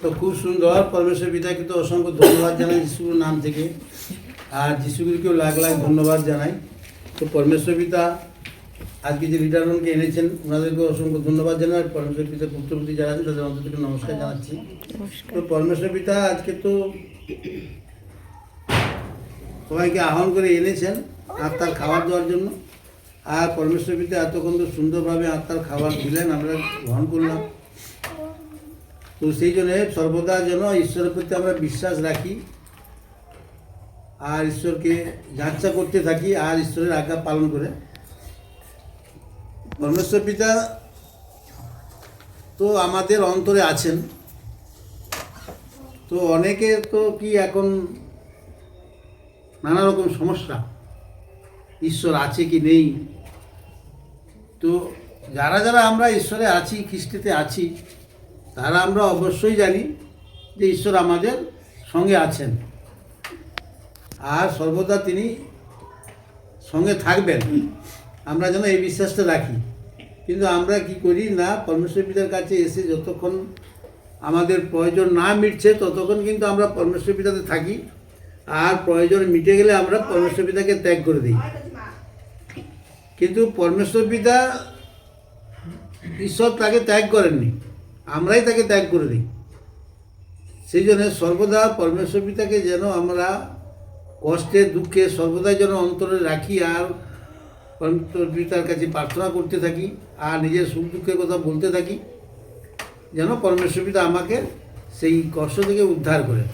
তো খুব সুন্দর। পরমেশ্বর পিতাকে তো অসংখ্য ধন্যবাদ জানাই যিশুর নাম থেকে, আর যিশুগুলিকেও লাখ লাখ ধন্যবাদ জানাই। তো পরমেশ্বর পিতা আজকে যে লিডারগণকে এনেছেন ওনাদেরকে অসংখ্য ধন্যবাদ জানাই। আর পরমেশ্বর পিতা পুত্রপতি যারা আছেন তাদের অন্তর থেকে নমস্কার জানাচ্ছি। তো পরমেশ্বর পিতা আজকে তো সবাইকে আহ্বান করে এনেছেন আত্মার খাবার দেওয়ার জন্য। আর পরমেশ্বর পিতা এতক্ষণ তো সুন্দরভাবে আত্মার খাবার দিলেন, আমরা গ্রহণ করলাম। তো সেই জন্য সর্বদা যেন ঈশ্বরের প্রতি আমরা বিশ্বাস রাখি আর ঈশ্বরকে যাচ্ছা করতে থাকি আর ঈশ্বরের আজ্ঞা পালন করে। পরমেশ্বর পিতা তো আমাদের অন্তরে আছেন। তো অনেকে তো কি এখন নানা রকম সমস্যা, ঈশ্বর আছে কি নেই। তো যারা যারা আমরা ঈশ্বরে আছি, খ্রিস্টতে আছি, তারা আমরা অবশ্যই জানি যে ঈশ্বর আমাদের সঙ্গে আছেন আর সর্বদা তিনি সঙ্গে থাকবেন। আমরা যেন এই বিশ্বাসটা রাখি। কিন্তু আমরা কি করি না, পরমেশ্বর পিতার কাছে এসে যতক্ষণ আমাদের প্রয়োজন না মিটছে ততক্ষণ কিন্তু আমরা পরমেশ্বর পিতাতে থাকি, আর প্রয়োজন মিটে গেলে আমরা পরমেশ্বর পিতাকে ত্যাগ করে দিই। কিন্তু পরমেশ্বর পিতা, ঈশ্বর তাকে ত্যাগ করেননি, আমরাই তাকে ত্যাগ করে দিই। সেই জন্য সর্বদা পরমেশ্বর পিতাকে যেন আমরা কষ্টে দুঃখে সর্বদাই যেন অন্তরে রাখি আর পরমেশ্বর পিতার কাছে প্রার্থনা করতে থাকি আর নিজের সুখ দুঃখের কথা বলতে থাকি, যেন পরমেশ্বর পিতা আমাকে সেই কষ্ট থেকে উদ্ধার করে।